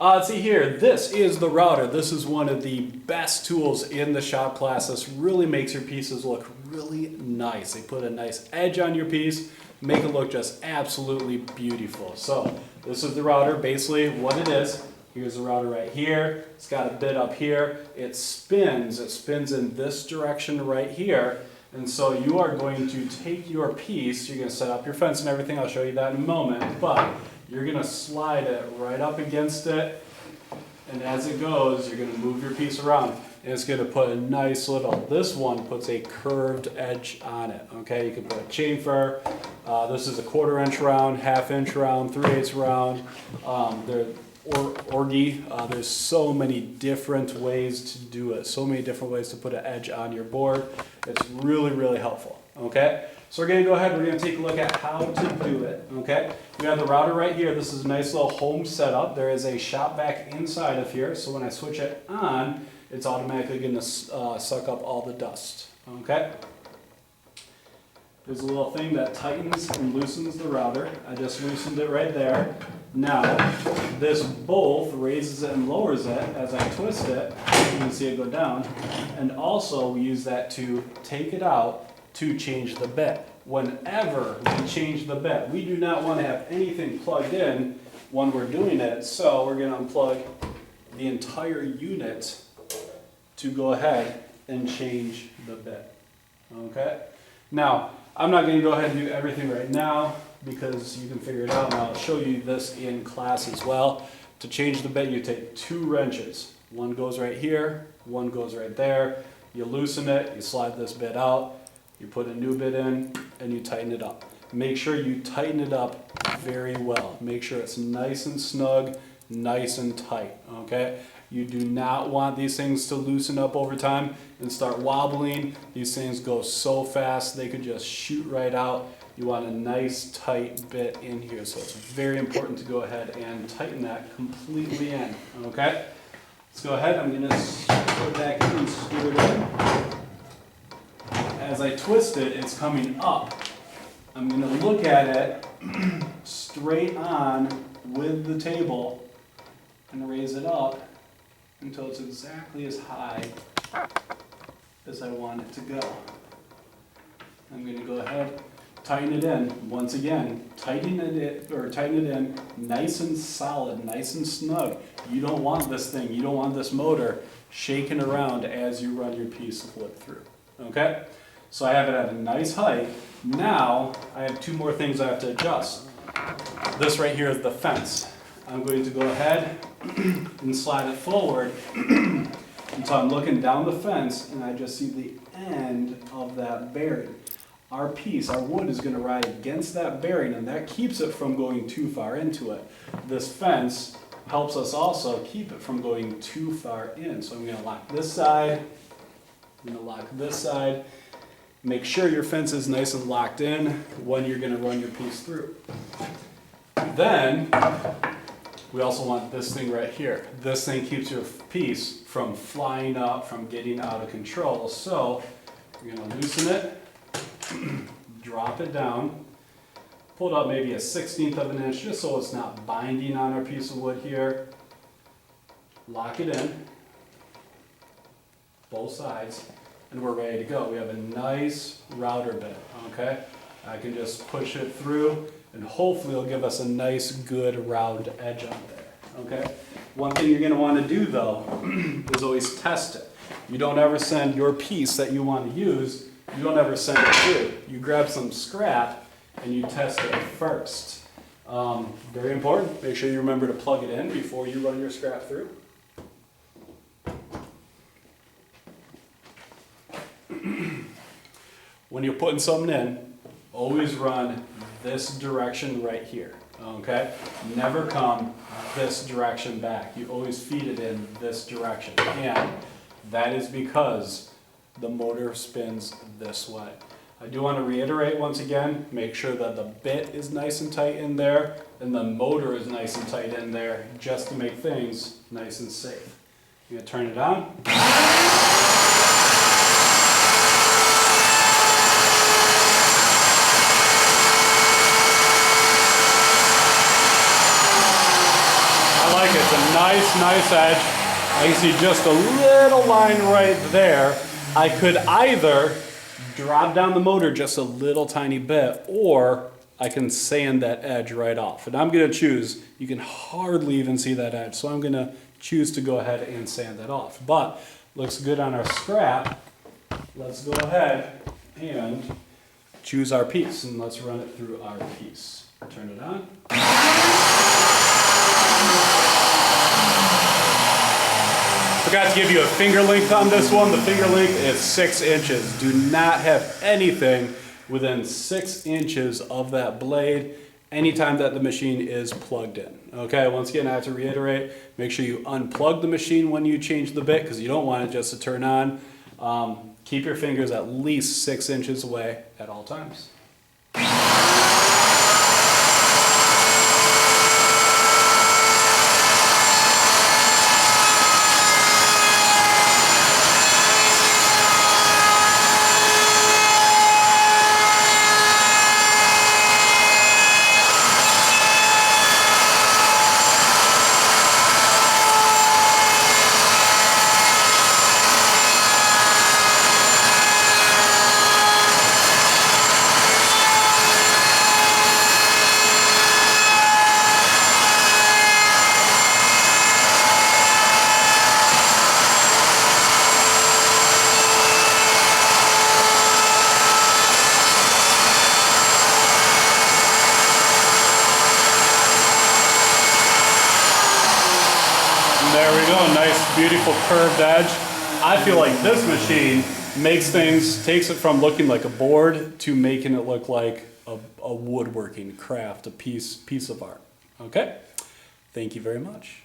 Let's see here. This is the router. This is one of the best tools in the shop class. This really makes your pieces look really nice. They put a nice edge on your piece, make it look just absolutely beautiful. So this is the router, basically what it is. Here's the router right here. It's got a bit up here. It spins in this direction right here. And so you are going to take your piece, you're going to set up your fence and everything, I'll show you that in a moment, but you're going to slide it right up against it, and as it goes, you're going to move your piece around, and it's going to put a nice little, this one puts a curved edge on it, okay? You can put a chamfer, this is a 1/4 inch round, 1/2 inch round, 3/8 round, orgy, there's so many different ways to do it, so many different ways to put an edge on your board. It's really, really helpful, okay? So we're gonna go ahead, we're gonna take a look at how to do it, okay? We have the router right here. This is a nice little home setup. There is a shop vac inside of here, so when I switch it on, it's automatically gonna suck up all the dust, okay? There's a little thing that tightens and loosens the router. I just loosened it right there. Now, this both raises it and lowers it as I twist it. You can see it go down. And also, we use that to take it out to change the bit. Whenever we change the bit, we do not want to have anything plugged in when we're doing it, so we're going to unplug the entire unit to go ahead and change the bit. Okay? Now, I'm not going to go ahead and do everything right now because you can figure it out, and I'll show you this in class as well. To change the bit, you take 2 wrenches. One goes right here, one goes right there. You loosen it, you slide this bit out, you put a new bit in, and you tighten it up. Make sure you tighten it up very well. Make sure it's nice and snug, nice and tight, okay? You do not want these things to loosen up over time and start wobbling. These things go so fast, they could just shoot right out. You want a nice tight bit in here, so it's very important to go ahead and tighten that completely in, okay? Let's go ahead, I'm gonna put it back in and screw it in. As I twist it, it's coming up. I'm gonna look at it straight on with the table and raise it up until it's exactly as high as I want it to go. I'm going to go ahead, tighten it in. Once again, tighten it in nice and solid, nice and snug. You don't want this thing, you don't want this motor shaking around as you run your piece of wood through. Okay? So I have it at a nice height. Now I have 2 more things I have to adjust. This right here is the fence. I'm going to go ahead and slide it forward until I'm looking down the fence and I just see the end of that bearing. Our piece, our wood is going to ride against that bearing, and that keeps it from going too far into it. This fence helps us also keep it from going too far in. So I'm going to lock this side, I'm going to lock this side. Make sure your fence is nice and locked in when you're going to run your piece through. Then, we also want this thing right here. This thing keeps your piece from flying up, from getting out of control. So, we're going to loosen it, drop it down, pull it up maybe a 1/16 of an inch just so it's not binding on our piece of wood here. Lock it in, both sides, and we're ready to go. We have a nice router bit, okay? I can just push it through, and hopefully it'll give us a nice, good, round edge on there, okay? One thing you're gonna wanna do though, is always test it. You don't ever send your piece that you wanna use, you don't ever send it through. You grab some scrap and you test it first. Very important, make sure you remember to plug it in before you run your scrap through. When you're putting something in, always run this direction right here, okay? Never come this direction back. You always feed it in this direction. And that is because the motor spins this way. I do want to reiterate once again, make sure that the bit is nice and tight in there and the motor is nice and tight in there just to make things nice and safe. I'm going to turn it on. I like it. It's a nice edge. I can see just a little line right there. I could either drop down the motor just a little tiny bit, or I can sand that edge right off. And I'm gonna choose, you can hardly even see that edge, so I'm gonna choose to go ahead and sand that off. But looks good on our scrap. Let's go ahead and choose our piece, and let's run it through our piece. Turn it on. Forgot to give you a finger length on this one. The finger length is 6 inches. Do not have anything within 6 inches of that blade anytime that the machine is plugged in. Okay, once again, I have to reiterate, make sure you unplug the machine when you change the bit, because you don't want it just to turn on. Keep your fingers at least 6 inches away at all times. There we go, nice, beautiful curved edge. I feel like this machine makes things, takes it from looking like a board to making it look like a woodworking craft, a piece of art. Okay, thank you very much.